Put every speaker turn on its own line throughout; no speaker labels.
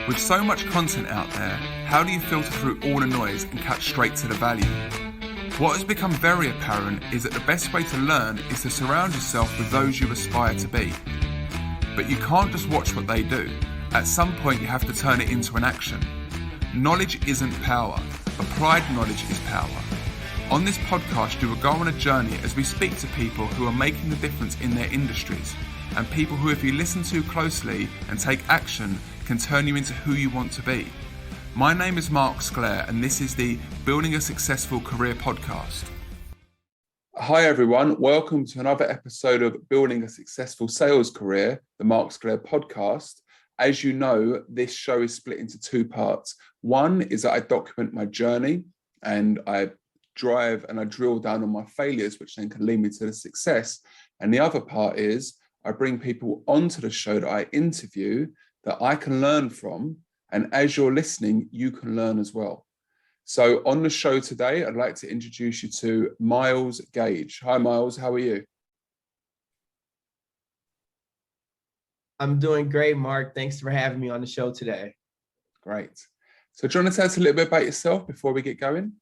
With so much content out there, how do you filter through all the noise and cut straight to the value? What has become very apparent is that the best way to learn is to surround yourself with those you aspire to be. But you can't just watch what they do. At some point you have to turn it into an action. Knowledge isn't power. Applied knowledge is power. On this podcast, you will go on a journey as we speak to people who are making the difference in their industries, and people who, if you listen to closely and take action, can turn you into who you want to be. My name is Myles Gage, and this is the Building a Successful Career podcast. Hi everyone, welcome to another episode of Building a Successful Sales Career, the Myles Gage podcast. As you know, this show is split into two parts. One is that I document my journey and I drive and I drill down on my failures, which then can lead me to the success. And the other part is I bring people onto the show that I interview that I can learn from. And as you're listening, you can learn as well. So on the show today, I'd like to introduce you to Myles Gage. Hi, Myles. How are you?
I'm doing great, Mark. Thanks for having me on the show today.
Great. So do you want to tell us a little bit about yourself before we get going?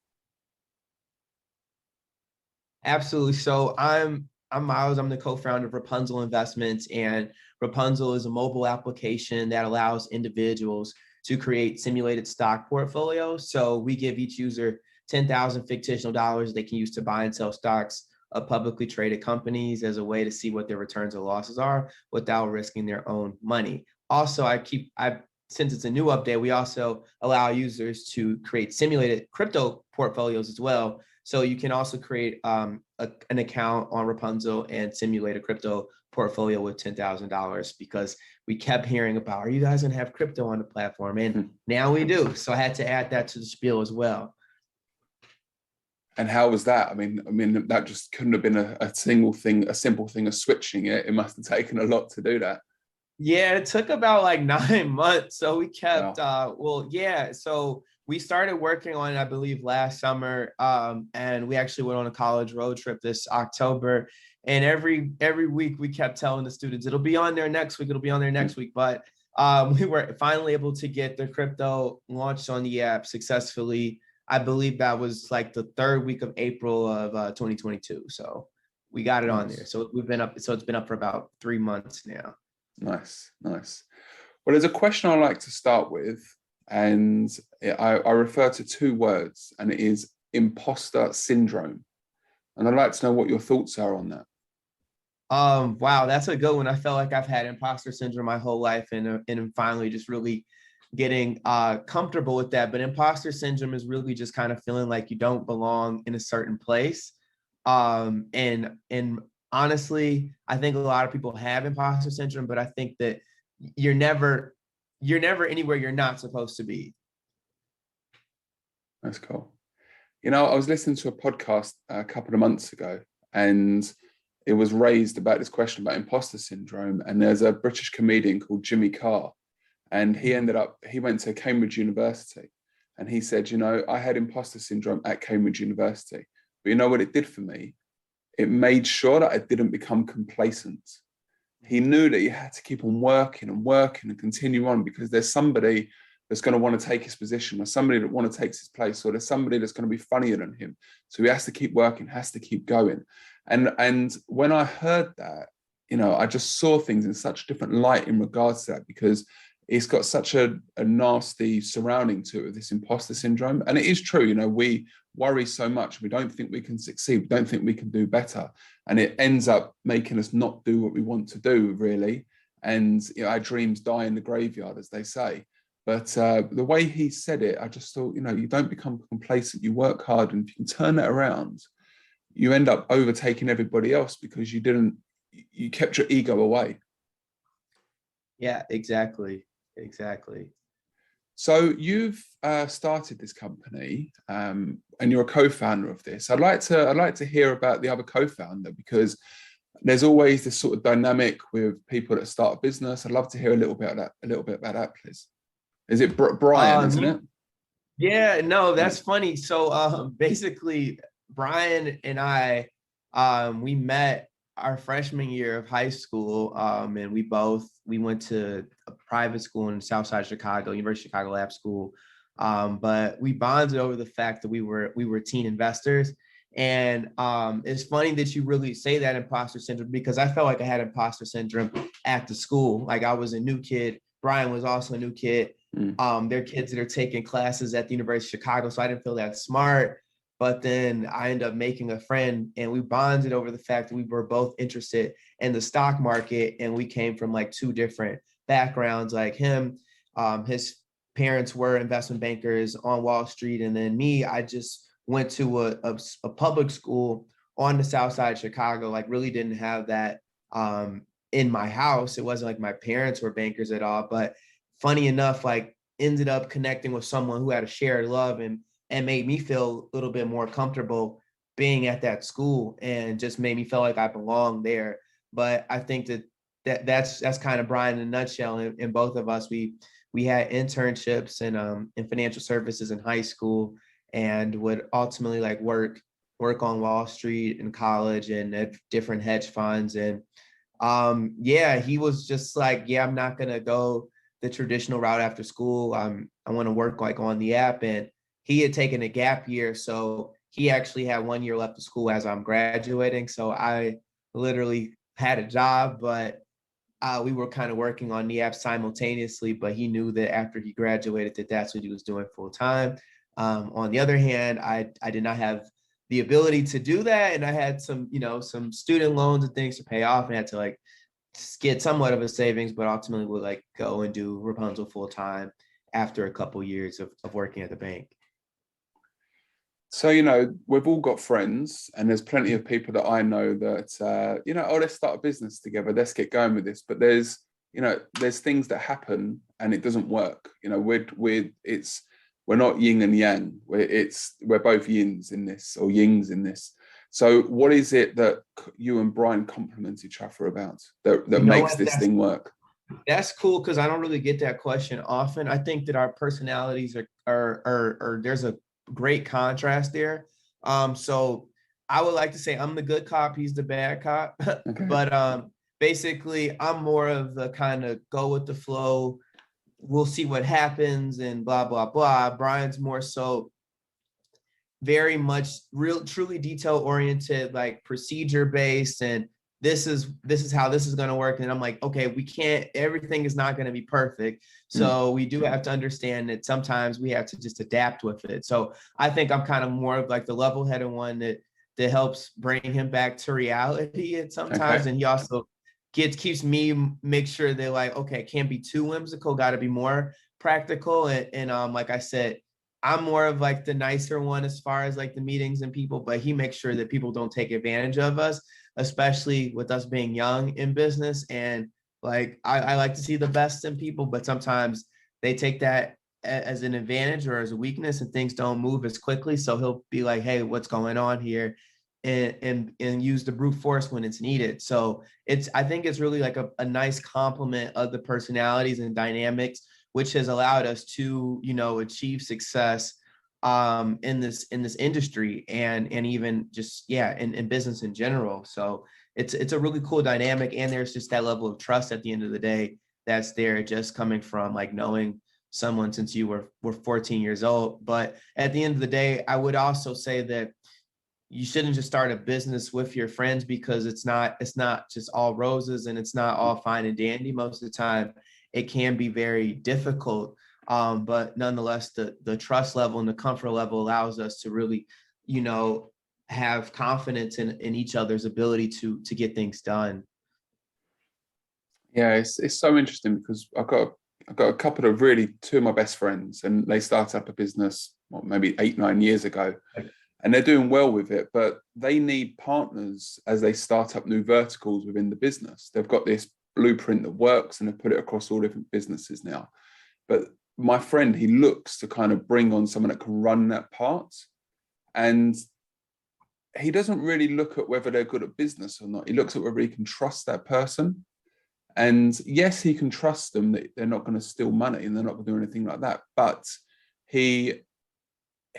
Absolutely. So I'm Myles. I'm the co-founder of Rapunzl Investments, and Rapunzl is a mobile application that allows individuals to create simulated stock portfolios. So we give each user 10,000 fictional dollars they can use to buy and sell stocks of publicly traded companies as a way to see what their returns or losses are without risking their own money. Also, since it's a new update, we also allow users to create simulated crypto portfolios as well. So you can also create an account on Rapunzl and simulate a crypto portfolio with $10,000, because we kept hearing about, are you guys going to have crypto on the platform? And now we do. So I had to add that to the spiel as well.
And how was that? I mean, that just couldn't have been a simple thing of switching it. It must have taken a lot to do that.
Yeah, it took about like 9 months. So we kept, So we started working on it, I believe, last summer. And we actually went on a college road trip this October. And every week we kept telling the students, it'll be on there next week. It'll be on there next week. But we were finally able to get the crypto launched on the app successfully. I believe that was like the third week of April of 2022. So we got it on there. So we've been up. So it's been up for about 3 months now.
Nice. Well, there's a question I like to start with, and I refer to two words, and it is imposter syndrome. And I'd like to know what your thoughts are on that.
Wow, that's a good one. I felt like I've had imposter syndrome my whole life, and I'm finally just really getting comfortable with that. But imposter syndrome is really just kind of feeling like you don't belong in a certain place. And honestly, I think a lot of people have imposter syndrome, but I think that you're never anywhere you're not supposed to be.
That's cool. You know, I was listening to a podcast a couple of months ago, and it was raised about this question about imposter syndrome. And there's a British comedian called Jimmy Carr, and he went to Cambridge University, and he said, you know, I had imposter syndrome at Cambridge University, but you know what it did for me? It made sure that I didn't become complacent. He knew that he had to keep on working and continue on, because there's somebody that's going to want to take his position, or somebody that want to take his place, or there's somebody that's going to be funnier than him. So he has to keep working, has to keep going. And when I heard that, you know, I just saw things in such a different light in regards to that, because it's got such a nasty surrounding to it with this imposter syndrome. And it is true, you know, we worry so much. We don't think we can succeed. We don't think we can do better. And it ends up making us not do what we want to do, really. And, you know, our dreams die in the graveyard, as they say. But the way he said it, I just thought, you know, you don't become complacent. You work hard. And if you can turn that around, you end up overtaking everybody else, because you kept your ego away.
Yeah, exactly.
So you've started this company, and you're a co-founder of this. I'd like to hear about the other co-founder, because there's always this sort of dynamic with people that start a business. I'd love to hear a little bit about that, please. Is it Brian, isn't it?
Yeah, no, that's funny. So basically, Brian and I, we met our freshman year of high school, and we went to a private school in South Side Chicago, University of Chicago Lab School. But we bonded over the fact that we were teen investors. And it's funny that you really say that imposter syndrome, because I felt like I had imposter syndrome at the school. Like I was a new kid. Brian was also a new kid. They're kids that are taking classes at the University of Chicago, so I didn't feel that smart. But then I ended up making a friend, and we bonded over the fact that we were both interested in the stock market, and we came from like two different backgrounds. Like him, his parents were investment bankers on Wall Street, and then me, I just went to a public school on the South Side of Chicago. Like really didn't have that in my house. It wasn't like my parents were bankers at all. But funny enough, like ended up connecting with someone who had a shared love and made me feel a little bit more comfortable being at that school, and just made me feel like I belonged there. But I think that's kind of Brian in a nutshell. In both of us, we had internships in financial services in high school, and would ultimately like work on Wall Street in college and at different hedge funds. And yeah, he was just like, yeah, I'm not gonna go the traditional route after school. I want to work like on the app. And he had taken a gap year, so he actually had 1 year left of school as I'm graduating. So I literally had a job, but we were kind of working on the app simultaneously. But he knew that after he graduated, that's what he was doing full time. On the other hand, I did not have the ability to do that, and I had some student loans and things to pay off, and had to like get somewhat of a savings, but ultimately would like go and do Rapunzl full time after a couple years of working at the bank.
So, we've all got friends, and there's plenty of people that I know that, oh, let's start a business together. Let's get going with this. But there's things that happen and it doesn't work. We're not yin and yang. We're both yins in this, or yings in this. So what is it that you and Brian complement each other about that makes this thing work?
That's cool, because I don't really get that question often. I think that our personalities are there's a great contrast there. So I would like to say I'm the good cop, he's the bad cop. Okay. But basically I'm more of the kind of go with the flow, we'll see what happens and blah blah blah. Brian's more so very much truly detail oriented, like procedure based, and this is how this is going to work. And I'm like, okay, everything is not going to be perfect. So we do have to understand that sometimes we have to just adapt with it. So I think I'm kind of more of like the level-headed one that helps bring him back to reality at sometimes. Okay. And he also keeps me, make sure they're like, okay, can't be too whimsical, got to be more practical. And like I said, I'm more of like the nicer one as far as like the meetings and people, but he makes sure that people don't take advantage of us, especially with us being young in business. And like, I like to see the best in people, but sometimes they take that as an advantage or as a weakness, and things don't move as quickly. So he'll be like, hey, what's going on here? And use the brute force when it's needed. So I think it's really like a nice complement of the personalities and dynamics, which has allowed us to, achieve success in this industry and even just, in business in general. So it's a really cool dynamic. And there's just that level of trust at the end of the day that's there, just coming from like knowing someone since you were 14 years old. But at the end of the day, I would also say that you shouldn't just start a business with your friends, because it's not just all roses and it's not all fine and dandy. Most of the time it can be very difficult. But nonetheless, the trust level and the comfort level allows us to really, have confidence in each other's ability to get things done.
Yeah, it's so interesting, because I've got a couple of two of my best friends, and they started up a business maybe 8-9 years ago. And they're doing well with it, but they need partners as they start up new verticals within the business. They've got this blueprint that works, and they've put it across all different businesses now. But my friend, he looks to kind of bring on someone that can run that part. And he doesn't really look at whether they're good at business or not. He looks at whether he can trust that person. And yes, he can trust them that they're not going to steal money and they're not going to do anything like that. But he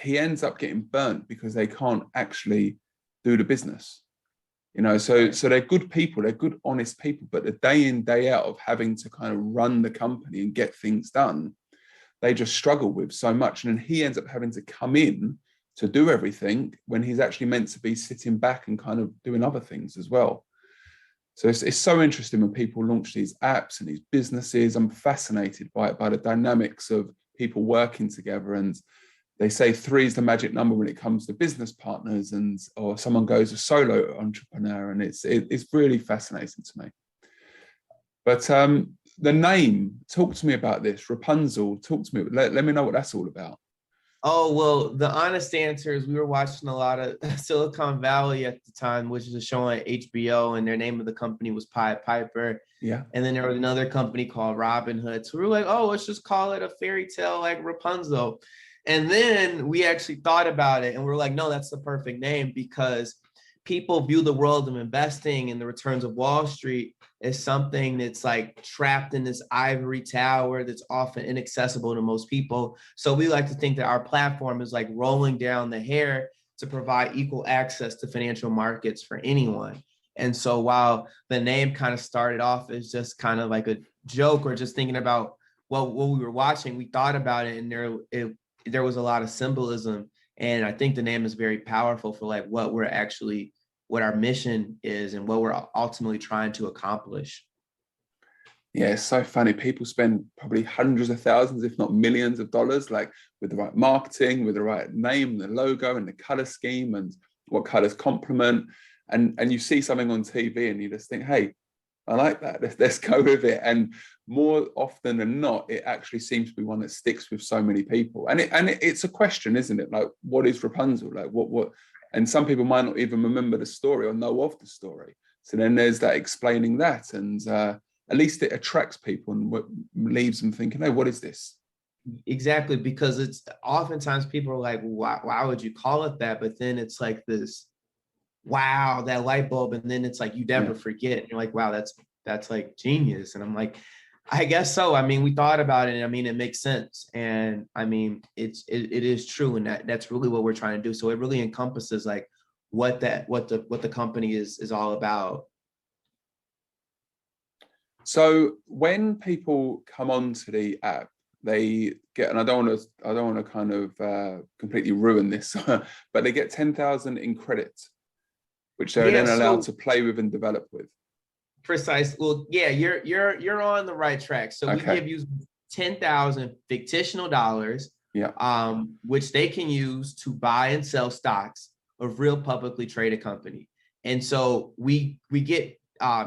ends up getting burnt because they can't actually do the business. So they're good people, they're good, honest people, but the day in, day out of having to kind of run the company and get things done, they just struggle with so much. And then he ends up having to come in to do everything when he's actually meant to be sitting back and kind of doing other things as well. So it's so interesting when people launch these apps and these businesses. I'm fascinated by it, by the dynamics of people working together. And they say 3 is the magic number when it comes to business partners, or someone goes a solo entrepreneur, and it's really fascinating to me. But the name, talk to me about this. Rapunzl, talk to me. Let me know what that's all about.
Oh, well, the honest answer is we were watching a lot of Silicon Valley at the time, which is a show on HBO, and their name of the company was Pied Piper.
Yeah.
And then there was another company called Robin Hood. So we were like, oh, let's just call it a fairy tale like Rapunzel. And then we actually thought about it and we're like, no, that's the perfect name, because people view the world of investing and the returns of Wall Street as something that's like trapped in this ivory tower that's often inaccessible to most people. So we like to think that our platform is like rolling down the hair to provide equal access to financial markets for anyone. And so while the name kind of started off as just kind of like a joke or just thinking about what we were watching, we thought about it, and there was a lot of symbolism. And I think the name is very powerful for like what our mission is and what we're ultimately trying to accomplish.
Yeah, it's so funny. People spend probably hundreds of thousands, if not millions of dollars, like with the right marketing, with the right name, the logo and the color scheme and what colors complement. And you see something on TV and you just think, hey, I like that. Let's go with it. And more often than not, it actually seems to be one that sticks with so many people. And it's a question, isn't it? Like, what is Rapunzel? Like, what? And some people might not even remember the story or know of the story. So then there's that explaining that, and at least it attracts people and leaves them thinking, "Hey, what is this?"
Exactly, because it's oftentimes people are like, why would you call it that? But then it's like this, wow, that light bulb, and then it's like you never forget. And you're like, wow, that's like genius. And I'm like, I guess so. I mean, we thought about it, and I mean, it makes sense. And I mean, it is true, and that's really what we're trying to do. So it really encompasses like what the company is all about.
So when people come onto the app, they get, and I don't want to kind of completely ruin this, but they get 10,000 in credit, which they're then allowed to play with and develop with.
Precise. Well, yeah, you're on the right track. So we give you 10,000 fictional dollars, which they can use to buy and sell stocks of real publicly traded company. And so we get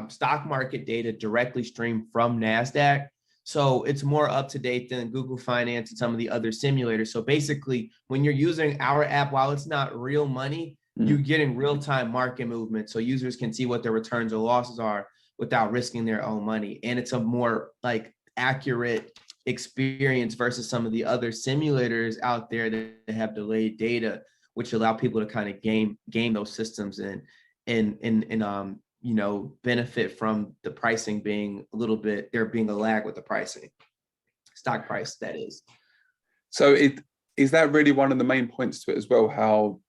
stock market data directly streamed from NASDAQ. So it's more up to date than Google Finance and some of the other simulators. So basically, when you're using our app, while it's not real money, you're getting real-time market movement. So users can see what their returns or losses are without risking their own money. And it's a more like accurate experience versus some of the other simulators out there that have delayed data, which allow people to kind of game those systems and benefit from the pricing being a little bit, there being a lag with the pricing, stock price, that is.
So is that really one of the main points to it as well, how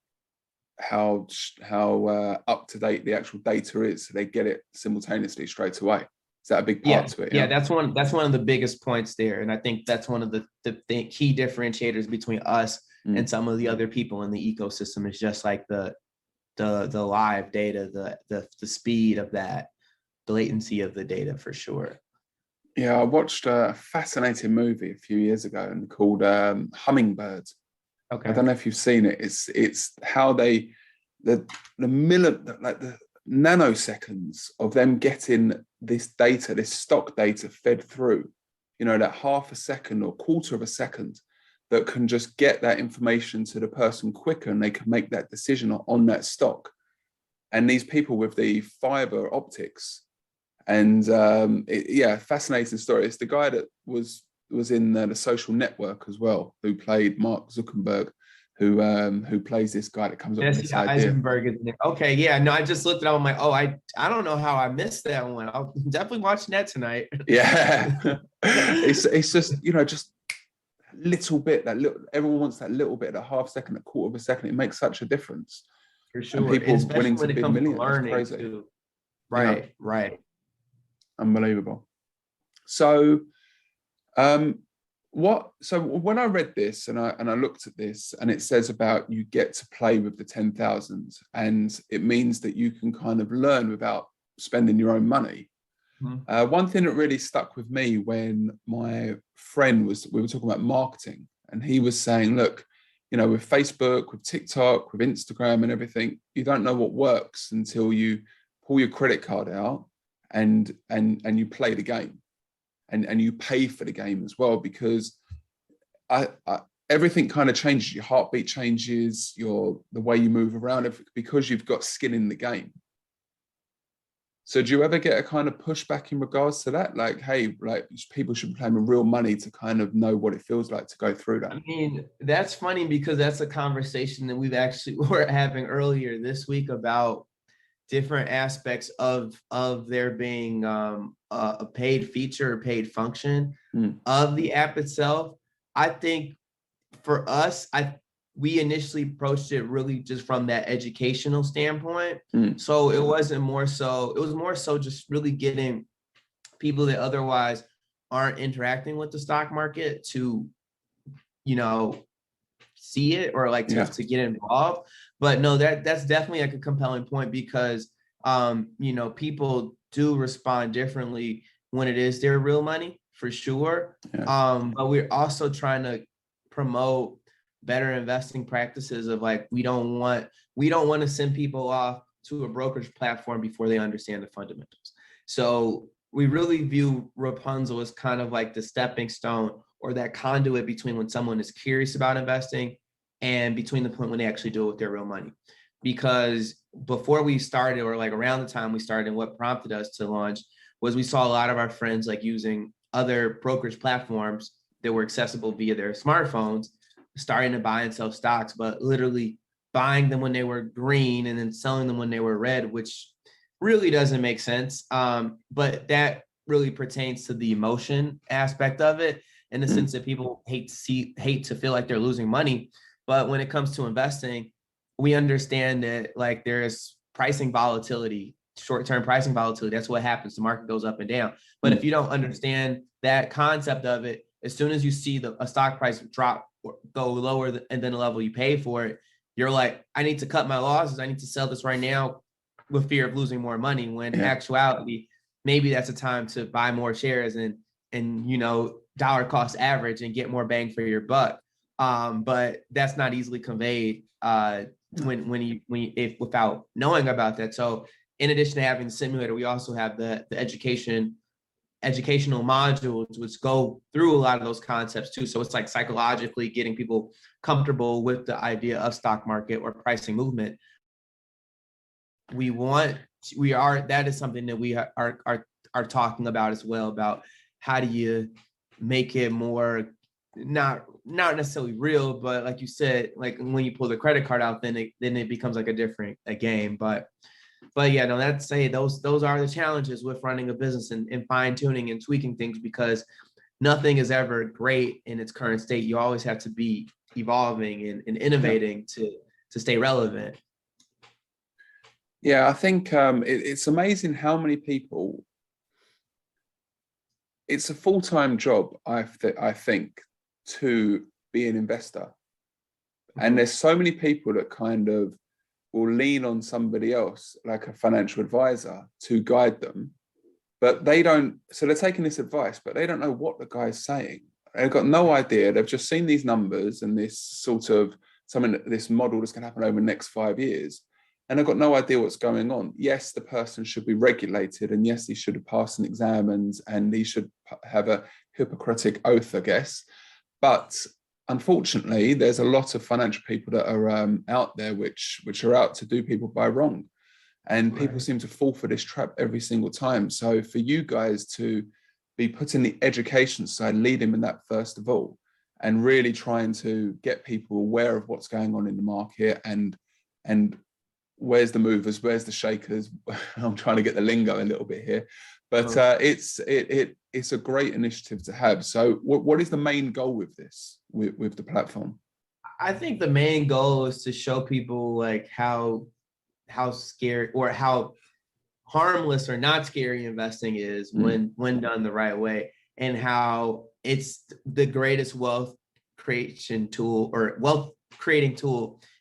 up to date the actual data is, so they get it simultaneously straight away? Is that a big part to it?
Yeah, that's one of the biggest points there, and I think that's one of the key differentiators between us and some of the other people in the ecosystem, is just like the live data, the speed of that, the latency of the data, for sure.
Yeah, I watched a fascinating movie a few years ago and called Hummingbird. Okay. I don't know if you've seen it. It's how the nanoseconds of them getting this data, this stock data fed through, that half a second or quarter of a second, that can just get that information to the person quicker, and they can make that decision on that stock. And these people with the fiber optics, and fascinating story. It's the guy that was in The Social Network as well, who played Mark Zuckerberg, who plays this guy that comes up with this idea.
Eisenberg is there. Okay, yeah, no, I just looked it up. I'm like, oh, I don't know how I missed that one. I'll definitely watch that tonight.
Yeah, it's just just a little bit, everyone wants that little bit, that half second, a quarter of a second. It makes such a difference.
For
and
sure.
people
And
winning
especially
to
when it
big
comes to
millions. That's
learning
crazy.
too.
Yeah,
Right, right.
unbelievable. So, so when I read this and I looked at this, and it says about you get to play with the 10,000, and it means that you can kind of learn without spending your own money. One thing that really stuck with me when my friend we were talking about marketing, and he was saying, look, with Facebook, with TikTok, with Instagram and everything, you don't know what works until you pull your credit card out and you play the game, and you pay for the game as well, because everything kind of changes. Your heartbeat changes, the way you move around, because you've got skin in the game. So do you ever get a kind of pushback in regards to that? Like, hey, like people should be playing with real money to kind of know what it feels like to go through that.
I mean, that's funny because that's a conversation that were having earlier this week about different aspects of there being a paid feature or paid function of the app itself. I think for us, we initially approached it really just from that educational standpoint. So it was more so just really getting people that otherwise aren't interacting with the stock market to, see it, or like to get involved. But no, that's definitely like a compelling point, because people do respond differently when it is their real money, for sure. But we're also trying to promote better investing practices of like, we don't want to send people off to a brokerage platform before they understand the fundamentals. So we really view Rapunzl as kind of like the stepping stone, or that conduit between when someone is curious about investing and between the point when they actually do it with their real money. Because before we started, or like around the time we started, and what prompted us to launch was we saw a lot of our friends like using other brokerage platforms that were accessible via their smartphones, starting to buy and sell stocks, but literally buying them when they were green and then selling them when they were red, which really doesn't make sense. But that really pertains to the emotion aspect of it, in the sense that people hate to feel like they're losing money. But when it comes to investing, we understand that like there's pricing volatility, short-term pricing volatility. That's what happens. The market goes up and down. But if you don't understand that concept of it, as soon as you see a stock price drop or go lower than the level you pay for it, you're like, I need to cut my losses. I need to sell this right now with fear of losing more money. When in actuality, maybe that's a time to buy more shares and dollar cost average and get more bang for your buck. But that's not easily conveyed if without knowing about that. So in addition to having the simulator, we also have the educational modules which go through a lot of those concepts too. So it's like psychologically getting people comfortable with the idea of stock market or pricing movement. That is something that we are talking about as well, about how do you make it more not necessarily real, but like you said, like when you pull the credit card out, then it becomes like a game. But yeah, no, those are the challenges with running a business and fine tuning and tweaking things, because nothing is ever great in its current state. You always have to be evolving and innovating to stay relevant.
Yeah, I think it's amazing how many people. It's a full-time job, I think, to be an investor. And there's so many people that kind of will lean on somebody else, like a financial advisor, to guide them. But they don't, so they're taking this advice, but they don't know what the guy's saying. They've got no idea. They've just seen these numbers and this sort of this model that's going to happen over the next 5 years. And they've got no idea what's going on. Yes, the person should be regulated, and yes, he should have passed an exam, and he should have a Hippocratic oath, I guess. But unfortunately, there's a lot of financial people that are out there which are out to do people by wrong. And people seem to fall for this trap every single time. So for you guys to be putting the education side, leading in that first of all, and really trying to get people aware of what's going on in the market, and where's the movers, where's the shakers. I'm trying to get the lingo a little bit here, but it's a great initiative to have. So what is the main goal with this, with the platform?
I think the main goal is to show people like how scary or how harmless or not scary investing is when done the right way, and how it's the greatest wealth creating tool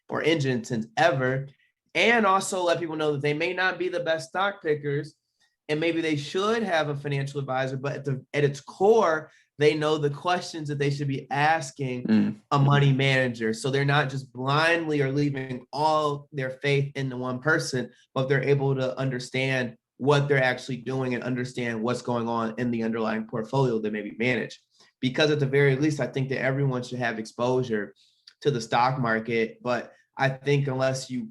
or engine since ever. And also let people know that they may not be the best stock pickers, and maybe they should have a financial advisor, but at its core, they know the questions that they should be asking a money manager. So they're not just blindly or leaving all their faith into one person, but they're able to understand what they're actually doing and understand what's going on in the underlying portfolio that may be managed. Because at the very least, I think that everyone should have exposure to the stock market. But I think unless you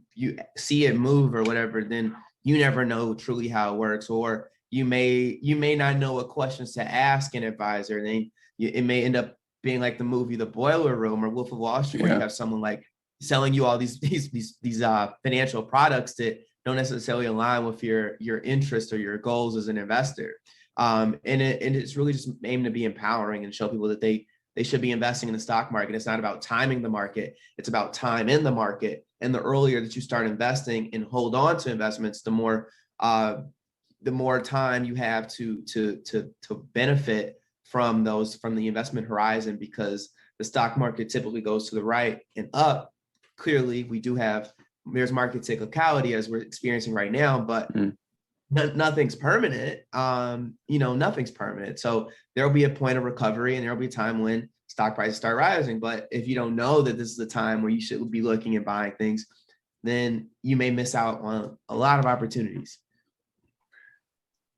see it move or whatever, then you never know truly how it works, or you may not know what questions to ask an advisor. Then it may end up being like the movie The Boiler Room or Wolf of Wall Street, where you have someone like selling you all these financial products that don't necessarily align with your interest or your goals as an investor. And it's really just aimed to be empowering and show people that they should be investing in the stock market. It's not about timing the market. It's about time in the market. And the earlier that you start investing and hold on to investments, the more time you have to benefit from the investment horizon, because the stock market typically goes to the right and up. Clearly, there's market cyclicality as we're experiencing right now, but nothing's permanent. Nothing's permanent. So there'll be a point of recovery, and there'll be a time when stock prices start rising. But if you don't know that this is the time where you should be looking and buying things, then you may miss out on a lot of opportunities.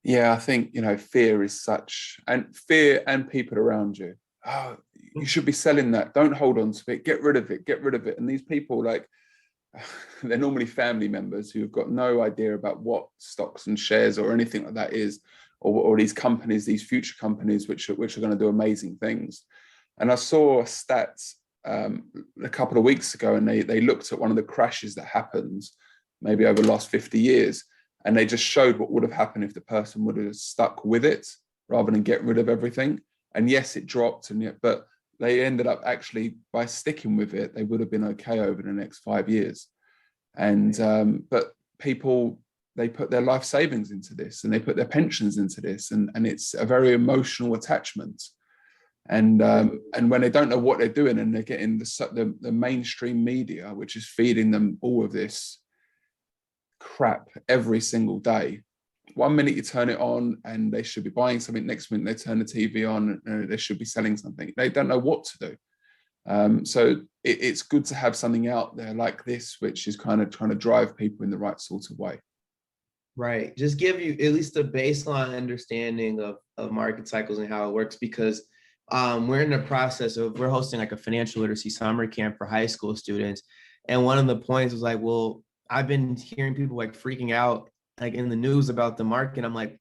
Yeah, I think, fear is such, and fear and people around you. Oh, you should be selling that. Don't hold on to it. Get rid of it. And these people, they're normally family members who have got no idea about what stocks and shares or anything like that is, or these companies, these future companies, which are going to do amazing things. And I saw stats a couple of weeks ago, and they looked at one of the crashes that happened maybe over the last 50 years. And they just showed what would have happened if the person would have stuck with it rather than get rid of everything. And yes, it dropped, but they ended up actually, by sticking with it, they would have been okay over the next 5 years. And but people, they put their life savings into this, and they put their pensions into this, and it's a very emotional attachment. And when they don't know what they're doing, and they're getting the mainstream media, which is feeding them all of this crap every single day. One minute you turn it on and they should be buying something, next minute they turn the TV on and they should be selling something. They don't know what to do. So it's good to have something out there like this, which is kind of trying to drive people in the right sort of way.
Right. Just give you at least a baseline understanding of market cycles and how it works, because we're in the process of, we're hosting like a financial literacy summer camp for high school students. And one of the points was like, well, I've been hearing people like freaking out like in the news about the market. I'm like,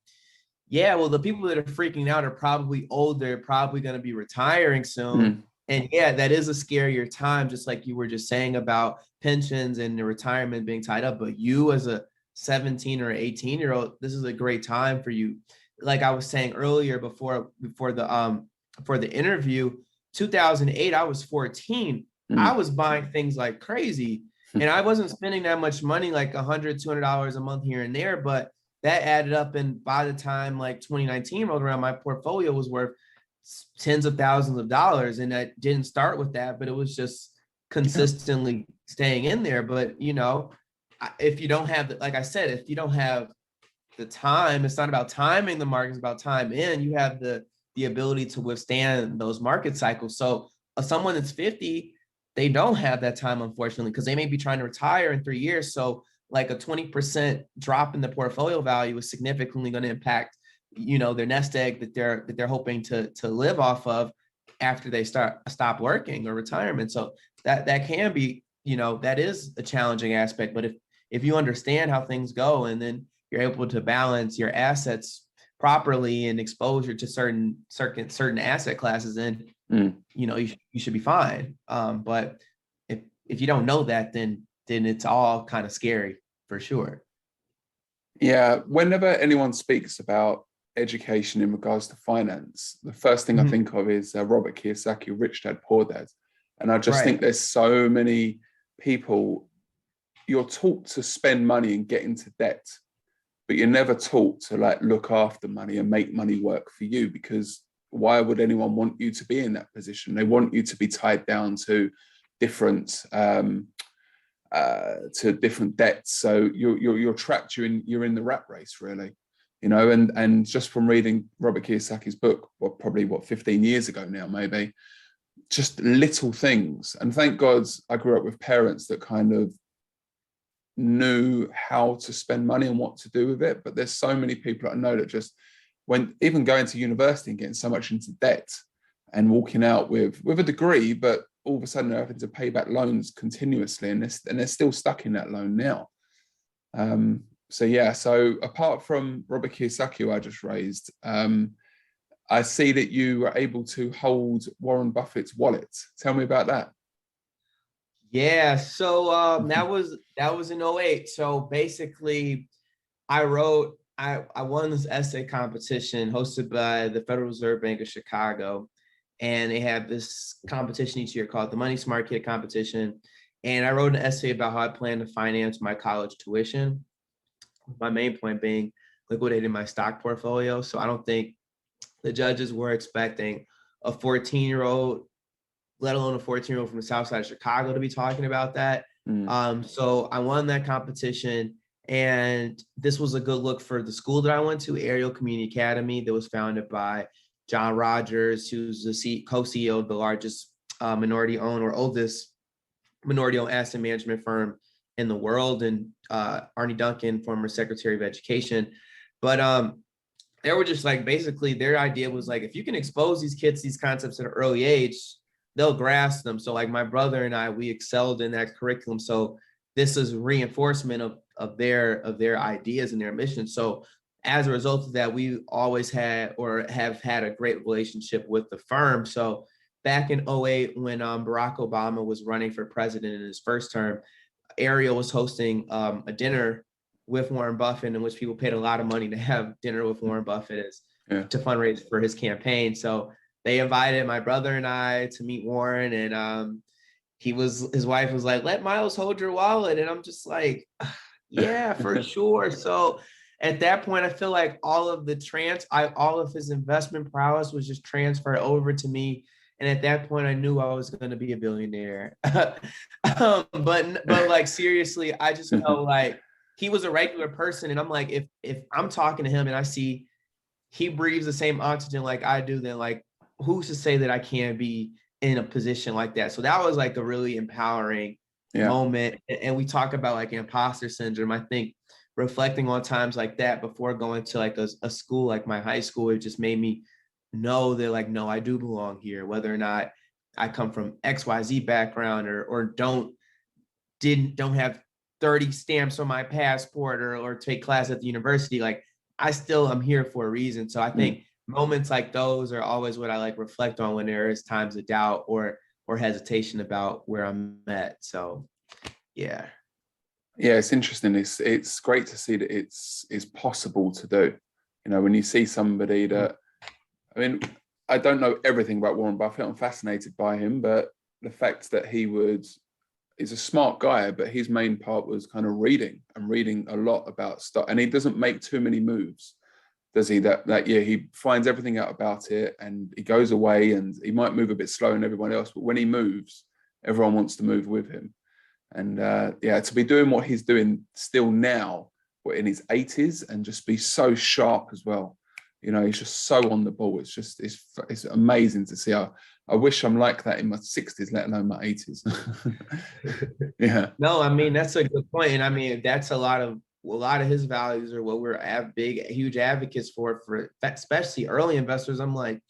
yeah, well, the people that are freaking out are probably older, probably going to be retiring soon. And yeah, that is a scarier time, just like you were just saying about pensions and the retirement being tied up. But you as a 17 or 18-year-old, this is a great time for you. Like I was saying earlier before the interview, 2008, I was 14. I was buying things like crazy. And I wasn't spending that much money, like $100, $200 a month here and there, but that added up. And by the time like 2019 rolled around, my portfolio was worth tens of thousands of dollars. And I didn't start with that, but it was just consistently staying in there. But, if you don't have, like I said, if you don't have the time, it's not about timing the market, it's about time in. You have the ability to withstand those market cycles. So someone that's 50, they don't have that time, unfortunately, because they may be trying to retire in 3 years. So like a 20% drop in the portfolio value is significantly going to impact, their nest egg that they're hoping to live off of after they stop working or retirement. So that can be, that is a challenging aspect. But if you understand how things go, and then you're able to balance your assets properly and exposure to certain asset classes, then you should be fine. But if you don't know that, then it's all kind of scary for sure.
Yeah, whenever anyone speaks about education in regards to finance, the first thing I think of is Robert Kiyosaki, Rich Dad, Poor Dad. And I just think there's so many people you're taught to spend money and get into debt, but you're never taught to like look after money and make money work for you, because why would anyone want you to be in that position? They want you to be tied down to different debts. So you're trapped. You're in the rat race, really. And just from reading Robert Kiyosaki's book, probably 15 years ago now, maybe, just little things. And thank God I grew up with parents that kind of knew how to spend money and what to do with it. But there's so many people I know that just even going to university and getting so much into debt and walking out with a degree, but all of a sudden they're having to pay back loans continuously, and they're still stuck in that loan now. So apart from Robert Kiyosaki, who I just raised, I see that you were able to hold Warren Buffett's wallet. Tell me about that.
Yeah, so that was in '08. So basically, I won this essay competition hosted by the Federal Reserve Bank of Chicago, and they have this competition each year called the Money Smart Kid competition. And I wrote an essay about how I plan to finance my college tuition. My main point being liquidating my stock portfolio. So I don't think the judges were expecting a 14-year-old, let alone a 14-year-old from the South Side of Chicago, to be talking about that. So I won that competition, and this was a good look for the school that I went to, Ariel Community Academy, that was founded by John Rogers, who's the co-CEO of the largest minority-owned or oldest minority-owned asset management firm in the world, and Arnie Duncan, former Secretary of Education. But they were just like, basically their idea was like, if you can expose these kids these concepts at an early age, they'll grasp them. So like my brother and I, we excelled in that curriculum. So this is reinforcement of their ideas and their mission. So as a result of that, we always had or have had a great relationship with the firm. So back in '08, when Barack Obama was running for president in his first term, Ariel was hosting a dinner with Warren Buffett, in which people paid a lot of money to have dinner with Warren Buffett to fundraise for his campaign. So they invited my brother and I to meet Warren, and his wife was like, "Let Myles hold your wallet," and I'm just like, "Yeah, for sure." So at that point, I feel like all of his investment prowess was just transferred over to me. And at that point, I knew I was going to be a billionaire. But like, seriously, I just felt like he was a regular person. And I'm like, if I'm talking to him and I see he breathes the same oxygen like I do, then like, who's to say that I can't be in a position like that? So that was like a really empowering moment. And we talk about like imposter syndrome. I think reflecting on times like that before going to like a school like my high school, it just made me know that like, no, I do belong here, whether or not I come from XYZ background or don't have 30 stamps on my passport or take class at the university. Like I'm here for a reason. So I think moments like those are always what I like reflect on when there is times of doubt or hesitation about where I'm at. So yeah,
it's interesting. It's great to see that it's possible to do. When you see somebody that, I mean, I don't know everything about Warren Buffett. I'm fascinated by him, but the fact that he's a smart guy, but his main part was kind of reading a lot about stuff, and he doesn't make too many moves, does he? He finds everything out about it, and he goes away, and he might move a bit slower than everyone else, but when he moves, everyone wants to move with him. And to be doing what he's doing still now, in his 80s, and just be so sharp as well. He's just so on the ball. It's amazing to see. I wish I'm like that in my 60s, let alone my 80s. Yeah.
No, I mean, that's a good point. And I mean, that's a lot of his values are what we're huge advocates for especially early investors. I'm like,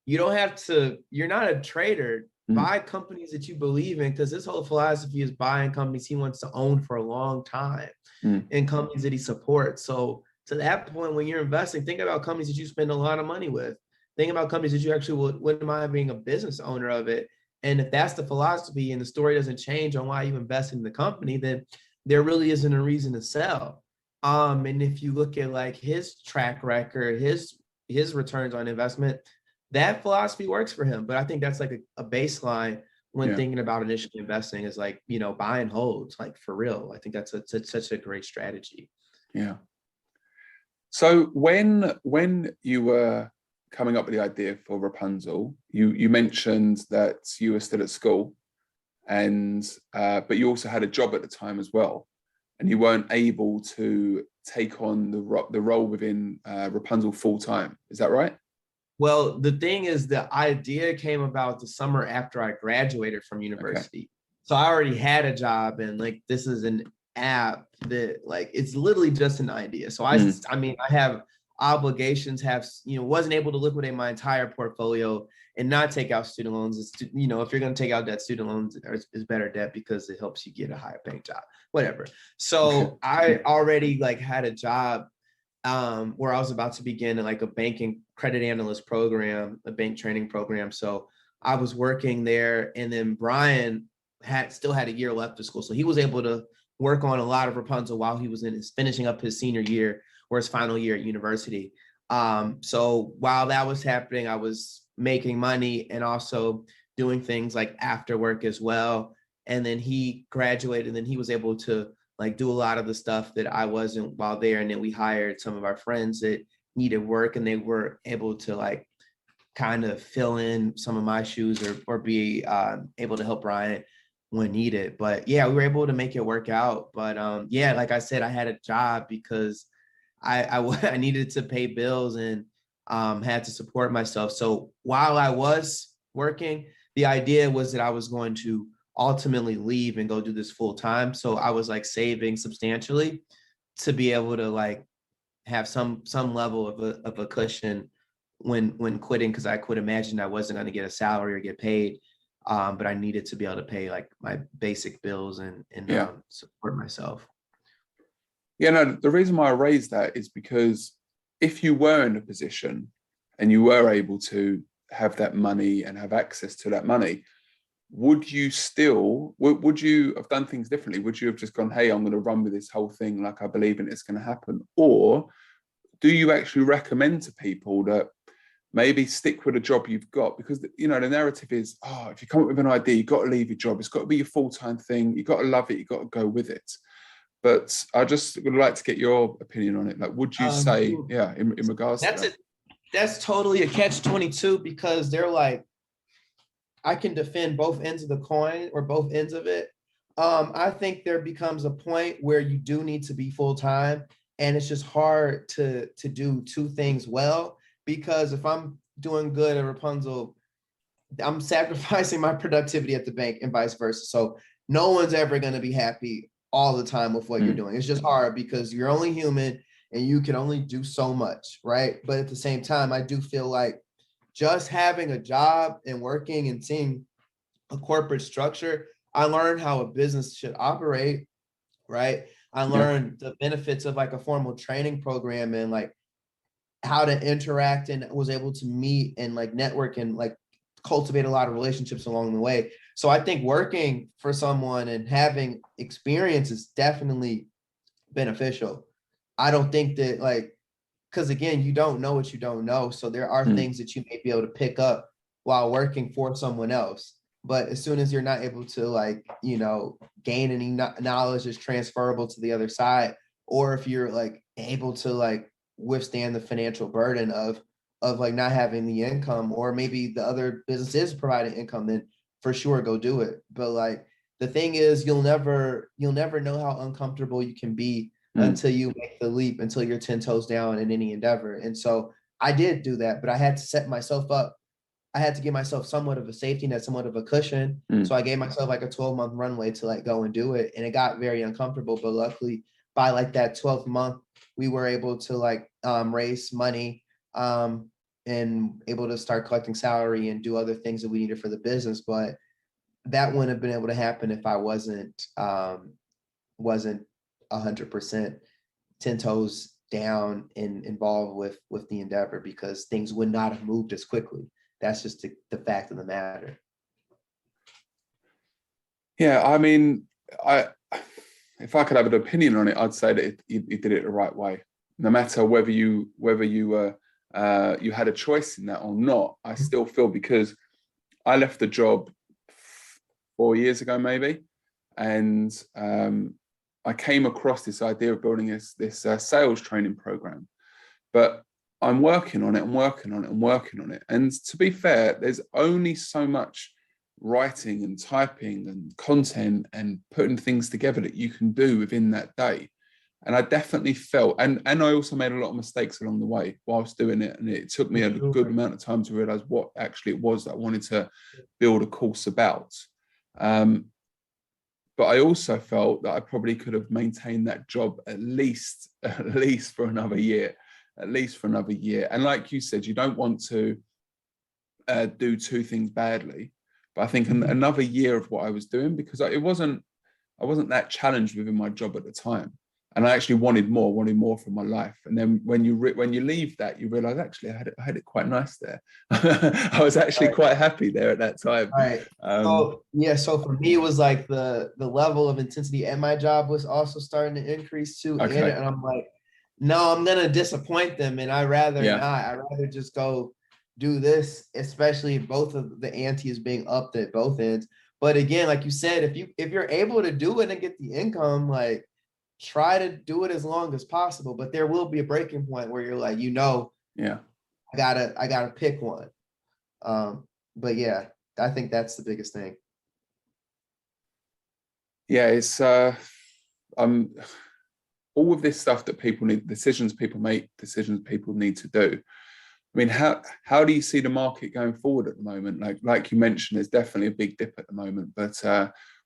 you're not a trader. Buy companies that you believe in, because his whole philosophy is buying companies he wants to own for a long time and companies that he supports. So to that point, when you're investing, think about companies that you spend a lot of money with. Think about companies that you actually wouldn't mind being a business owner of it. And if that's the philosophy and the story doesn't change on why you invest in the company, then there really isn't a reason to sell. And if you look at like his track record, his returns on investment, that philosophy works for him. But I think that's like a baseline when thinking about initially investing is like, buy and hold, like for real. I think that's such a great strategy.
Yeah. So when you were coming up with the idea for Rapunzl, you mentioned that you were still at school, and but you also had a job at the time as well, and you weren't able to take on the role within Rapunzl full time. Is that right?
Well, the thing is, the idea came about the summer after I graduated from university. Okay. So I already had a job, and like this is an app that like it's literally just an idea. So I mean, I have obligations, wasn't able to liquidate my entire portfolio and not take out student loans. It's, if you're going to take out debt, student loans is better debt because it helps you get a higher paying job, whatever. So I already like had a job where I was about to begin like a banking credit analyst program, a bank training program. So I was working there, and then Brian still had a year left of school. So he was able to work on a lot of Rapunzl while he was finishing up his senior year or his final year at university. So while that was happening, I was making money and also doing things like after work as well. And then he graduated, and then he was able to like do a lot of the stuff that I wasn't while there. And then we hired some of our friends that needed work, and they were able to like kind of fill in some of my shoes or be able to help Brian when needed. But yeah, we were able to make it work out. But yeah, like I said, I had a job because I needed to pay bills and had to support myself. So while I was working, the idea was that I was going to ultimately leave and go do this full time. So I was like saving substantially to be able to like have some level of a cushion when quitting, because I could imagine I wasn't going to get a salary or get paid. But I needed to be able to pay like my basic bills and support myself.
Yeah, no, the reason why I raised that is because if you were in a position and you were able to have that money and have access to that money, would you have done things differently? Would you have just gone, hey, I'm going to run with this whole thing like I believe in it's going to happen? Or do you actually recommend to people that maybe stick with a job you've got? Because, the narrative is, if you come up with an idea, you've got to leave your job. It's got to be your full-time thing. You've got to love it. You've got to go with it. But I just would like to get your opinion on it. Like, would you say, in regards to that?
That's totally a catch-22, because they're like, I can defend both ends of the coin or both ends of it. I think there becomes a point where you do need to be full-time, and it's just hard to do two things well, because if I'm doing good at Rapunzl, I'm sacrificing my productivity at the bank and vice versa. So no one's ever going to be happy all the time with what you're doing. It's just hard because you're only human and you can only do so much, right? But at the same time, I do feel like just having a job and working and seeing a corporate structure, I learned how a business should operate, right? I learned the benefits of like a formal training program and like how to interact, and was able to meet and like network and like cultivate a lot of relationships along the way. So I think working for someone and having experience is definitely beneficial. I don't think that because again, you don't know what you don't know. So there are things that you may be able to pick up while working for someone else. But as soon as you're not able to gain any knowledge that's transferable to the other side, or if you're like able to withstand the financial burden of like not having the income, or maybe the other business is providing income, then for sure go do it. But the thing is, you'll never know how uncomfortable you can be until you make the leap, until you're 10 toes down in any endeavor. And so I did do that, but I had to set myself up. I had to give myself somewhat of a safety net, somewhat of a cushion. So I gave myself like a 12-month runway to go and do it. And it got very uncomfortable, but luckily by that 12th month, we were able to raise money and able to start collecting salary and do other things that we needed for the business. But that wouldn't have been able to happen if I wasn't 100% 10 toes down and involved with the endeavor, because things would not have moved as quickly. That's just the fact of the matter.
Yeah, I mean, if I could have an opinion on it, I'd say that you did it the right way. No matter whether you had a choice in that or not, I still feel, because I left the job 4 years ago, maybe. And I came across this idea of building this sales training program. But I'm working on it, And to be fair, there's only so much writing and typing and content and putting things together that you can do within that day. And I definitely felt, and I also made a lot of mistakes along the way whilst doing it. And it took me a good amount of time to realize what actually it was that I wanted to build a course about. But I also felt that I probably could have maintained that job at least for another year, And like you said, you don't want to do two things badly. But I think another year of what I was doing, because I wasn't that challenged within my job at the time. And I actually wanted more from my life. And then when you leave that, you realize, actually, I had it quite nice there. I was actually quite happy there at that time.
Right. So for me, it was like the level of intensity at my job was also starting to increase too.
Okay.
And I'm like, no, I'm gonna disappoint them, and I'd rather not. I'd rather just go do this, especially if both of the ante is being upped at both ends. But again, like you said, if you're able to do it and get the income, like, try to do it as long as possible. But there will be a breaking point where you're like, I gotta pick one. But yeah, I think that's the biggest thing.
Yeah, it's all of this stuff that people need, decisions people make, decisions people need to do. I mean, how do you see the market going forward at the moment? Like you mentioned, there's definitely a big dip at the moment, but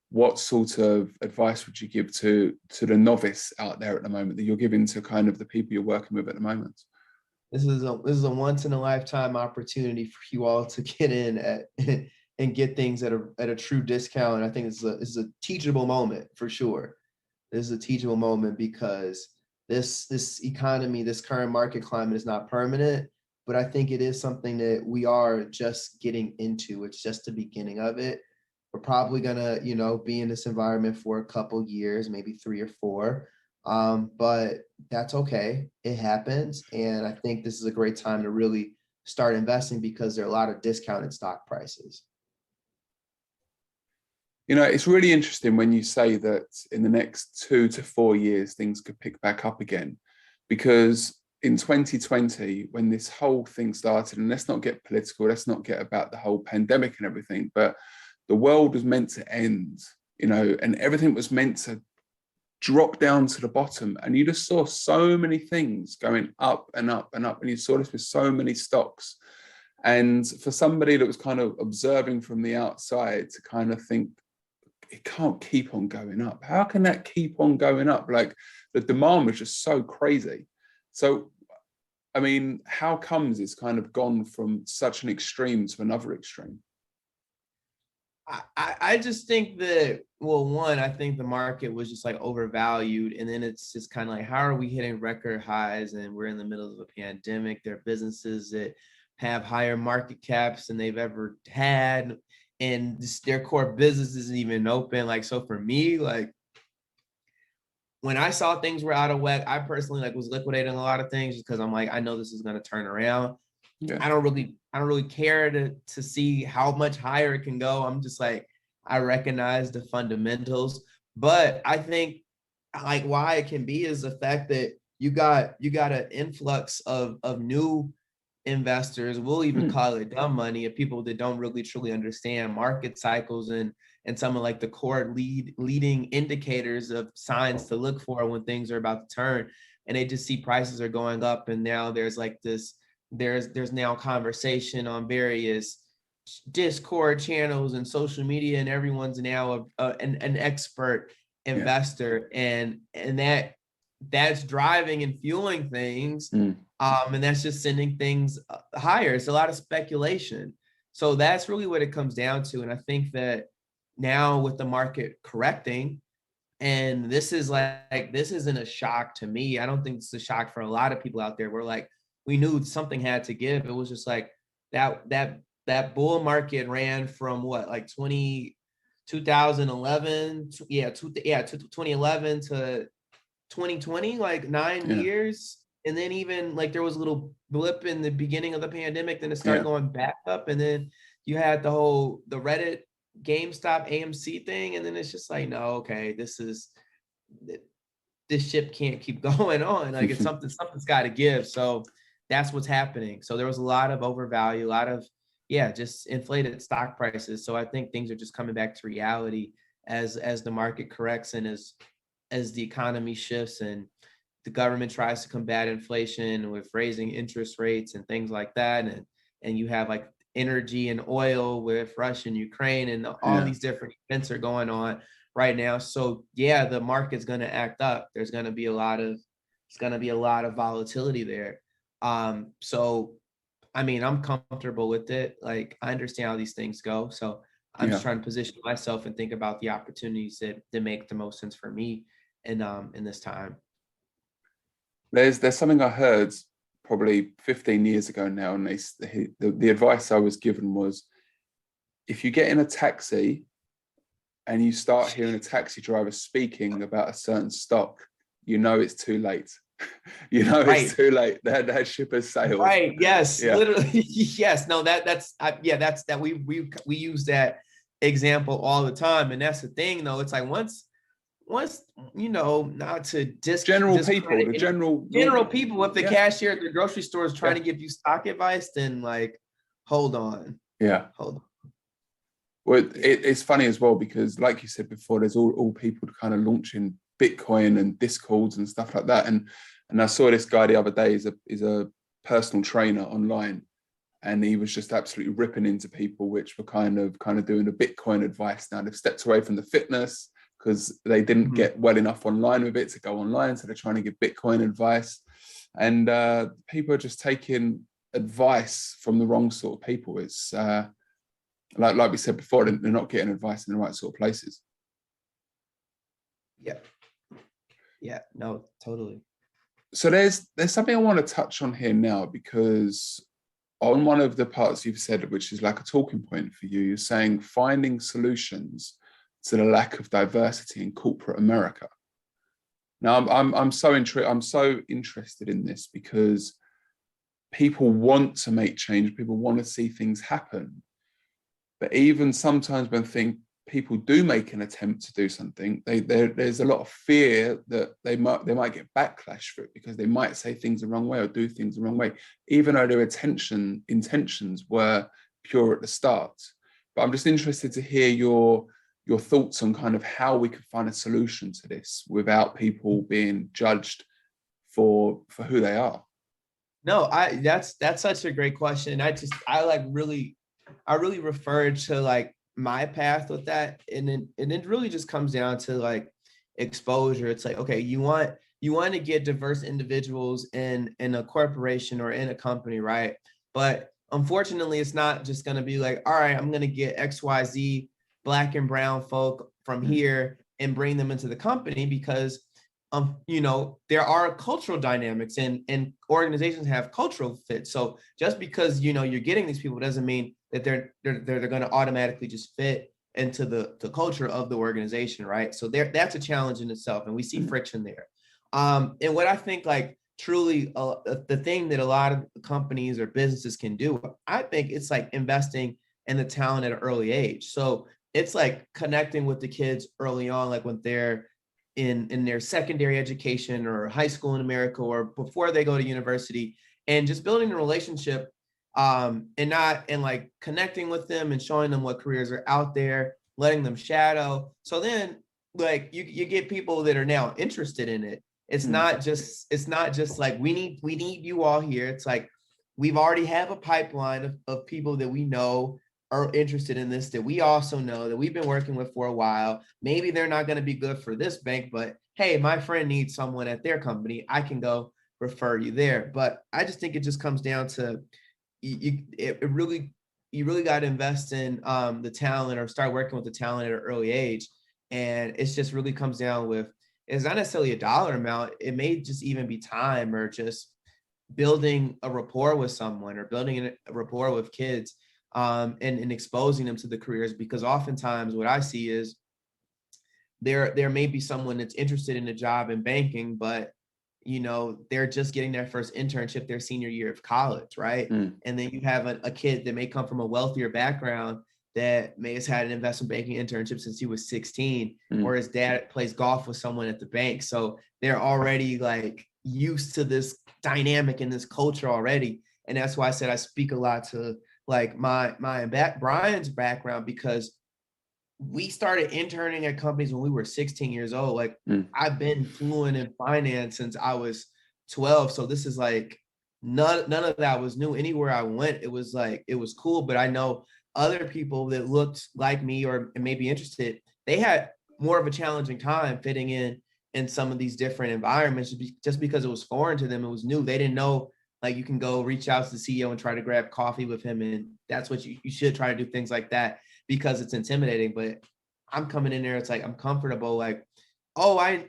what sort of advice would you give to the novice out there at the moment that you're giving to kind of the people you're working with at the moment?
This is a once in a lifetime opportunity for you all to get in and get things at a true discount. And I think this is a teachable moment for sure. This is a teachable moment because this economy, this current market climate is not permanent, but I think it is something that we are just getting into. It's just the beginning of it. We're probably gonna, be in this environment for a couple years, maybe 3 or 4. But that's okay. It happens. And I think this is a great time to really start investing because there are a lot of discounted stock prices.
It's really interesting when you say that in the next 2 to 4 years, things could pick back up again, because in 2020, when this whole thing started, and let's not get political, let's not get about the whole pandemic and everything, but the world was meant to end, and everything was meant to drop down to the bottom. And you just saw so many things going up and up and up. And you saw this with so many stocks. And for somebody that was kind of observing from the outside to kind of think, it can't keep on going up. How can that keep on going up? Like, the demand was just so crazy. So, I mean, how comes it's kind of gone from such an extreme to another extreme?
I just think that, well, one, I think the market was just like overvalued. And then it's just kind of like, how are we hitting record highs and we're in the middle of a pandemic? There are businesses that have higher market caps than they've ever had, and their core business isn't even open. Like, so for me, like, when I saw things were out of whack, I personally was liquidating a lot of things because I'm like, I know this is going to turn around. Yeah. I don't really care to see how much higher it can go. I'm just like, I recognize the fundamentals, but I think like why it can be is the fact that you got an influx of new investors. We'll even call it dumb money, of people that don't really truly understand market cycles and some of like the core leading indicators of signs to look for when things are about to turn. And they just see prices are going up, and now there's like this. There's now conversation on various Discord channels and social media, and everyone's now an expert investor, and that's driving and fueling things, and that's just sending things higher. It's a lot of speculation, so that's really what it comes down to. And I think that now with the market correcting, and this is like this isn't a shock to me. I don't think it's a shock for a lot of people out there. We're like, we knew something had to give. It was just like that bull market ran from what, like 2011, 2011 to 2020, like 9 years. And then even like there was a little blip in the beginning of the pandemic, then it started going back up. And then you had the Reddit GameStop AMC thing. And then it's just like, no, okay, this ship can't keep going on. Like it's something's got to give. So that's what's happening. So there was a lot of overvalue, a lot of, just inflated stock prices. So I think things are just coming back to reality as the market corrects and as the economy shifts and the government tries to combat inflation with raising interest rates and things like that. And you have like energy and oil with Russia and Ukraine and all these different events are going on right now. So the market's going to act up. There's going to be a lot of volatility there. So I mean, I'm comfortable with it. Like I understand how these things go. So I'm just trying to position myself and think about the opportunities that make the most sense for me in this time.
There's something I heard probably 15 years ago now, and the advice I was given was, if you get in a taxi and you start hearing a taxi driver speaking about a certain stock, you know it's too late. It's too late. That ship has sailed.
Right. Yes. Yeah. Literally. Yes. No. That's we use that example all the time, and that's the thing, though. It's like once not to
general people,
if the cashier at the grocery store is trying to give you stock advice, then like, hold on.
Well, it's funny as well because, like you said before, there's all people kind of launching Bitcoin and Discords and stuff like that. And I saw this guy the other day is a personal trainer online, and he was just absolutely ripping into people which were kind of doing the Bitcoin advice. Now they've stepped away from the fitness because they didn't get well enough online with it to go online, so they're trying to give Bitcoin advice, and people are just taking advice from the wrong sort of people. It's like we said before, they're not getting advice in the right sort of places.
No, totally.
So there's something I want to touch on here now, because on one of the parts you've said, which is like a talking point for you, you're saying finding solutions to the lack of diversity in corporate America. Now I'm so interested in this because people want to make change, people want to see things happen, but even sometimes when people do make an attempt to do something, there's a lot of fear that they might get backlash for it because they might say things the wrong way or do things the wrong way, even though their intentions were pure at the start. But I'm just interested to hear your thoughts on kind of how we could find a solution to this without people being judged for who they are.
No, that's such a great question. I really referred to like my path with that, and it really just comes down to like exposure. It's like, okay, you want to get diverse individuals in a corporation or in a company, right? But unfortunately, it's not just going to be like, all right, I'm going to get XYZ Black and brown folk from here and bring them into the company, because there are cultural dynamics and organizations have cultural fit. So just because you're getting these people doesn't mean that they're going to automatically just fit into the culture of the organization, right? So that's a challenge in itself, and we see friction there. And what I think like truly the thing that a lot of companies or businesses can do, I think it's like investing in the talent at an early age. So it's like connecting with the kids early on, like when they're in their secondary education or high school in America or before they go to university, and just building a relationship and like connecting with them and showing them what careers are out there, letting them shadow. So then like you get people that are now interested in it. It's not just like we need you all here. It's like we've already have a pipeline of people that we know are interested in this, that we also know that we've been working with for a while. Maybe they're not going to be good for this bank, but hey, my friend needs someone at their company. I can go refer you there. But I just think it just comes down to you really got to invest in the talent, or start working with the talent at an early age. And it just really comes down with, it's not necessarily a dollar amount. It may just even be time, or just building a rapport with someone, or building a rapport with kids. And exposing them to the careers, because oftentimes what I see is there may be someone that's interested in a job in banking, but they're just getting their first internship their senior year of college, right? And then you have a kid that may come from a wealthier background that may has had an investment banking internship since he was 16, or his dad plays golf with someone at the bank. So they're already like used to this dynamic and this culture already. And that's why I said I speak a lot to like Brian's background, because we started interning at companies when we were 16 years old. Like I've been fluent in finance since I was 12. So this is like none of that was new. Anywhere I went, it was like, it was cool. But I know other people that looked like me or maybe interested, they had more of a challenging time fitting in some of these different environments just because it was foreign to them. It was new. They didn't know, like, you can go reach out to the CEO and try to grab coffee with him. And that's what you should try to do, things like that, because it's intimidating. But I'm coming in there, it's like I'm comfortable, like, oh, I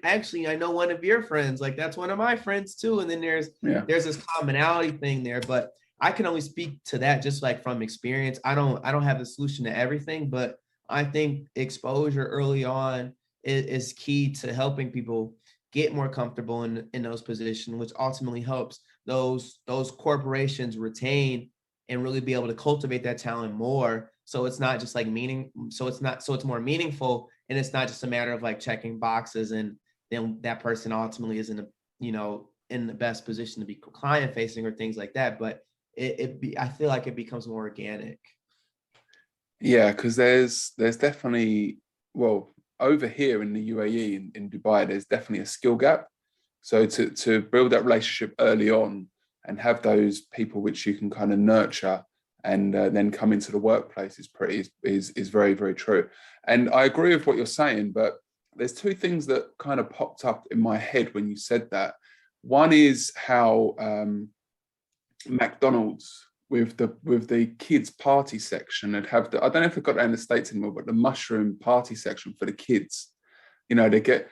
know one of your friends, like that's one of my friends too. And then there's this commonality thing there. But I can only speak to that just like from experience. I don't have the solution to everything, but I think exposure early on is key to helping people get more comfortable in those positions, which ultimately helps those corporations retain and really be able to cultivate that talent more. So it's not just like it's more meaningful, and it's not just a matter of like checking boxes, and then that person ultimately is in the best position to be client facing or things like that. But I feel like it becomes more organic.
Yeah, because there's definitely, well, over here in the UAE, in Dubai, there's definitely a skill gap. So to build that relationship early on and have those people which you can kind of nurture and then come into the workplace is very, very true. And I agree with what you're saying, but there's two things that kind of popped up in my head when you said that. One is how McDonald's with the kids party section, and have I don't know if they've got that in the States anymore, but the mushroom party section for the kids. You know, they get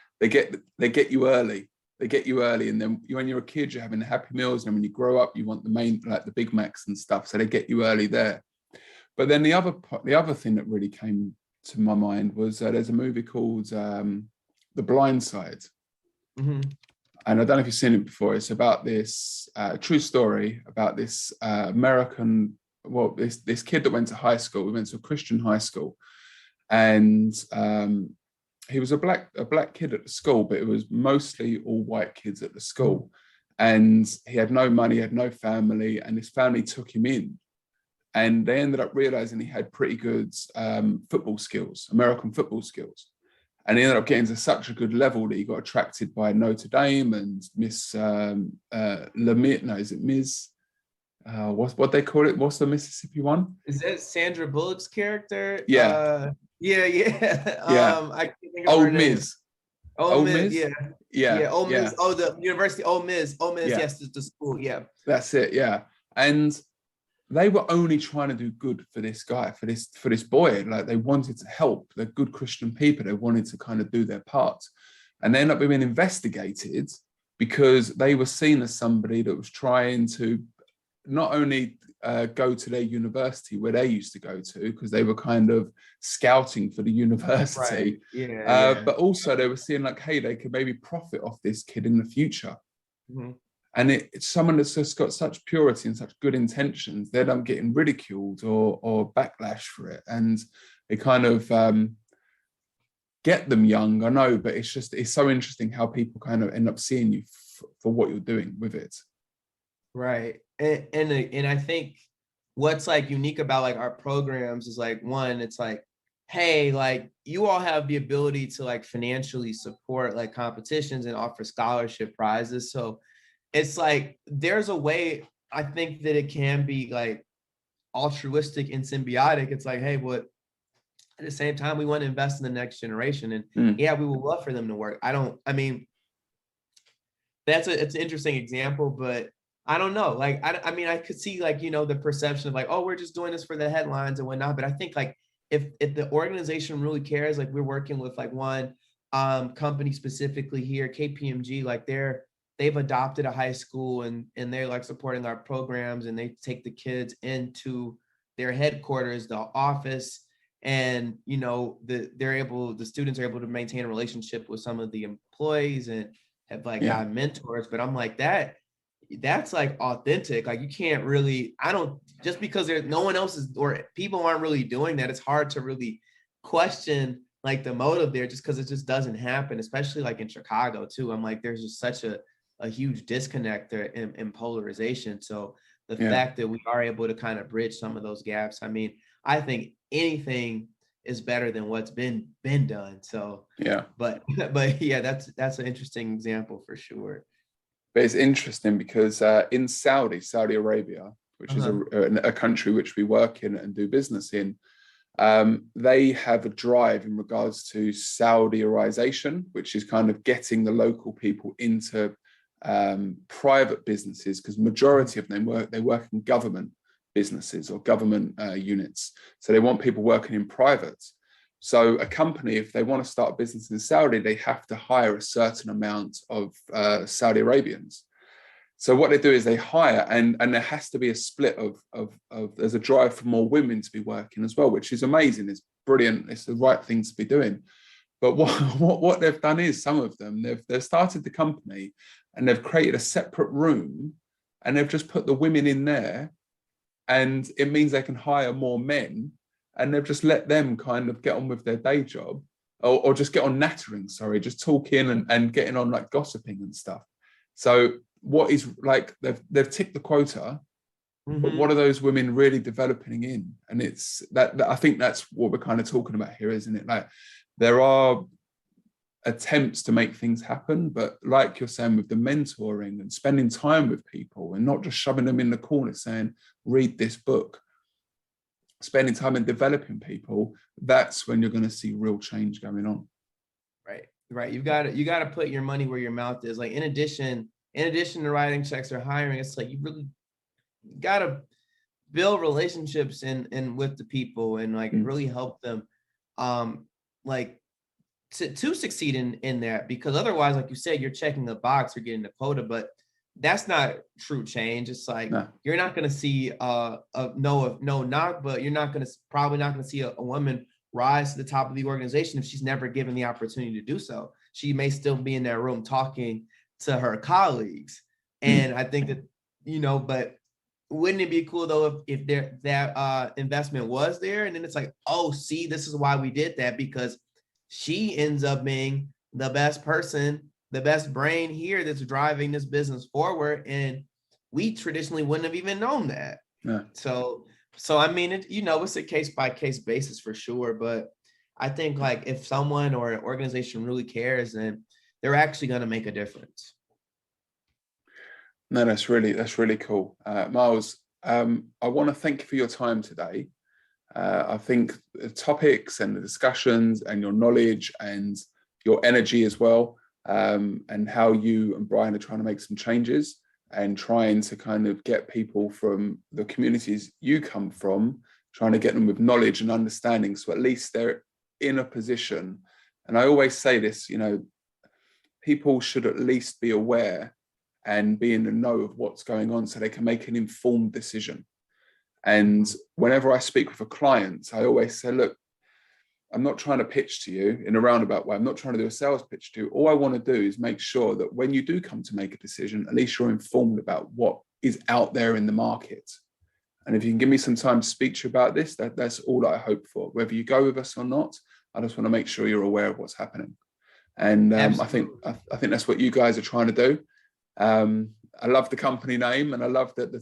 you early. They get you early, and then when you're a kid, you're having the Happy Meals, and when you grow up, you want the main, like the Big Macs and stuff. So they get you early there. But then the other thing that really came to my mind was there's a movie called The Blind Side, and I don't know if you've seen it before. It's about this true story about this American, well, this kid that went to high school. We went to a Christian high school, and he was a black kid at the school, but it was mostly all white kids at the school. And he had no money, had no family, and his family took him in. And they ended up realizing he had pretty good football skills, American football skills. And he ended up getting to such a good level that he got attracted by Notre Dame and Miss Lemit. No, is it Ms. What they call it? What's the Mississippi one?
Is that Sandra Bullock's character?
Yeah.
Yeah. I can't think of her name.
Ole Miss?
Yeah. Ole Miss. Oh, the University. Ole Miss. Yes, the school. Yeah.
That's it. Yeah. And they were only trying to do good for this guy, for this boy. Like, they wanted to help. They're good Christian people. They wanted to kind of do their part. And they ended up being investigated because they were seen as somebody that was trying to not only go to their university where they used to go to, because they were kind of scouting for the university, right. But also they were seeing like, hey, they could maybe profit off this kid in the future. And it's someone that's just got such purity and such good intentions, they don't getting ridiculed or backlash for it. And it kind of get them young, I know, but it's so interesting how people kind of end up seeing you for what you're doing with it.
Right. And I think what's like unique about like our programs is like, one, it's like, hey, like you all have the ability to like financially support like competitions and offer scholarship prizes. So it's like, there's a way I think that it can be like altruistic and symbiotic. It's like, hey, but at the same time, we want to invest in the next generation. And yeah, we would love for them to work. It's an interesting example, but I don't know. Like, I mean, I could see like, the perception of like, oh, we're just doing this for the headlines and whatnot. But I think like if the organization really cares, like we're working with like one company specifically here, KPMG, like they've adopted a high school and they're like supporting our programs, and they take the kids into their headquarters, the office, and the students are able to maintain a relationship with some of the employees and have like got mentors. But I'm like, that that's like authentic. Like you can't really, I don't, just because there's no one else is, or people aren't really doing that, it's hard to really question like the motive there, just because it just doesn't happen, especially like in Chicago too. I'm like, there's just such a huge disconnect there in polarization. So the fact that we are able to kind of bridge some of those gaps, I mean, I think anything is better than what's been done. So but yeah, that's an interesting example for sure.
But it's interesting because in Saudi Arabia, which is a country which we work in and do business in, they have a drive in regards to Saudi-ization, which is kind of getting the local people into private businesses, because majority of them work in government businesses or government units. So they want people working in private. So a company, if they want to start a business in Saudi, they have to hire a certain amount of Saudi Arabians. So what they do is they hire, and there has to be a split of there's a drive for more women to be working as well, which is amazing. It's brilliant. It's the right thing to be doing. But what they've done is, some of them, they've started the company and they've created a separate room and they've just put the women in there, and it means they can hire more men, and they've just let them kind of get on with their day job, or just get on nattering, just talking and getting on like gossiping and stuff. So what is like, they've ticked the quota, but what are those women really developing in? And it's that I think that's what we're kind of talking about here, isn't it? Like, there are attempts to make things happen, but like you're saying, with the mentoring and spending time with people and not just shoving them in the corner saying, read this book, spending time and developing people, that's when you're going to see real change going on.
Right. You got to put your money where your mouth is. Like, in addition to writing checks or hiring, it's like you really got to build relationships and with the people, and like really help them like to succeed in that, because otherwise, like you said, you're checking the box, you're getting the quota, but that's not true change. It's like, you're not going to see no knock, but you're probably not going to see a woman rise to the top of the organization if she's never given the opportunity to do so. She may still be in that room talking to her colleagues. And I think that, but wouldn't it be cool though if that investment was there, and then it's like, oh, see, this is why we did that, because she ends up being the best person, the best brain here that's driving this business forward, and we traditionally wouldn't have even known that. So I mean, it's a case by case basis for sure, but I think like if someone or an organization really cares, then they're actually going to make a difference.
No, that's really cool. Myles, I want to thank you for your time today. I think the topics and the discussions and your knowledge and your energy as well, and how you and Brian are trying to make some changes and trying to kind of get people from the communities you come from, trying to get them with knowledge and understanding, so at least they're in a position. And I always say this, people should at least be aware and be in the know of what's going on so they can make an informed decision. And whenever I speak with a client, I always say, look, I'm not trying to pitch to you in a roundabout way. I'm not trying to do a sales pitch to you. All I want to do is make sure that when you do come to make a decision, at least you're informed about what is out there in the market. And if you can give me some time to speak to you about this, that's all I hope for. Whether you go with us or not, I just want to make sure you're aware of what's happening. And I think that's what you guys are trying to do. I love the company name, and I love that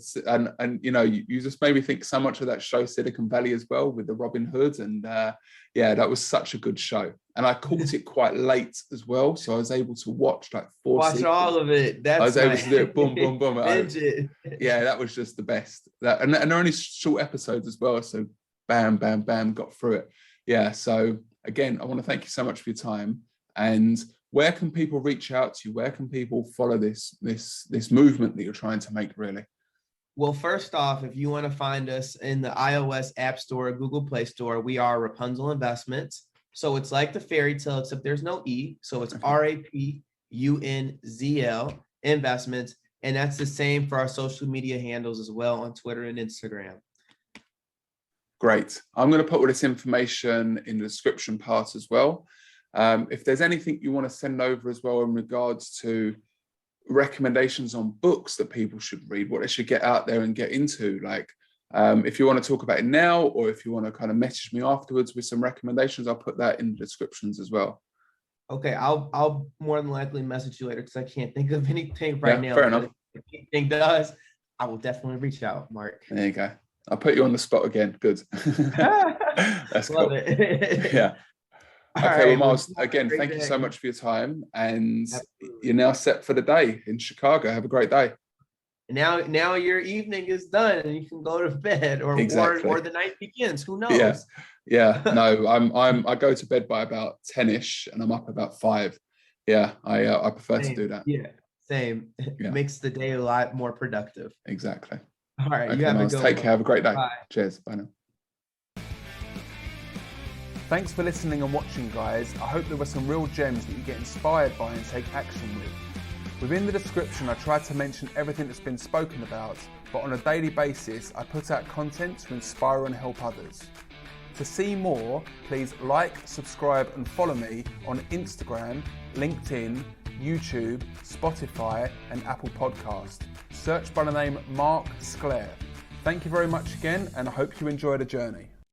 you just made me think so much of that show Silicon Valley as well, with the Robin Hood, and that was such a good show, and I caught it quite late as well, so I was able to watch like all of it. I was able to do it, boom, boom, boom. That was just the best. And they're only short episodes as well, so bam, bam, bam, got through it. So again, I want to thank you so much for your time. And where can people reach out to you? Where can people follow this movement that you're trying to make, really?
Well, first off, if you want to find us in the iOS App Store, Google Play Store, we are Rapunzl Investments. So it's like the fairy tale, except there's no E. So it's Rapunzl Investments. And that's the same for our social media handles as well, on Twitter and Instagram.
Great. I'm going to put all this information in the description part as well. If there's anything you want to send over as well in regards to recommendations on books that people should read, what they should get out there and get into. Like, if you want to talk about it now, or if you want to kind of message me afterwards with some recommendations, I'll put that in the descriptions as well.
Okay, I'll more than likely message you later because I can't think of anything right now.
Fair enough.
If anything does, I will definitely reach out, Mark.
There you go. I'll put you on the spot again. Good. That's
Love
cool.
It.
Yeah. Okay,
right,
well, Myles, again, thank you so much for your time. And absolutely. You're now set for the day in Chicago. Have a great day.
Now your evening is done and you can go to bed, or the night begins. Who knows?
Yeah. No, I go to bed by about 10ish and I'm up about 5. Yeah, I prefer to do that.
Yeah, same. It makes the day a lot more productive.
Exactly.
All right,
okay,
you have
Myles,
a good
take
one.
care. Have a great day.
Bye.
Cheers. Bye now. Thanks for listening and watching, guys. I hope there were some real gems that you get inspired by and take action with. Within the description, I try to mention everything that's been spoken about, but on a daily basis, I put out content to inspire and help others. To see more, please like, subscribe, and follow me on Instagram, LinkedIn, YouTube, Spotify, and Apple Podcast. Search by the name Mark Sclair. Thank you very much again, and I hope you enjoy the journey.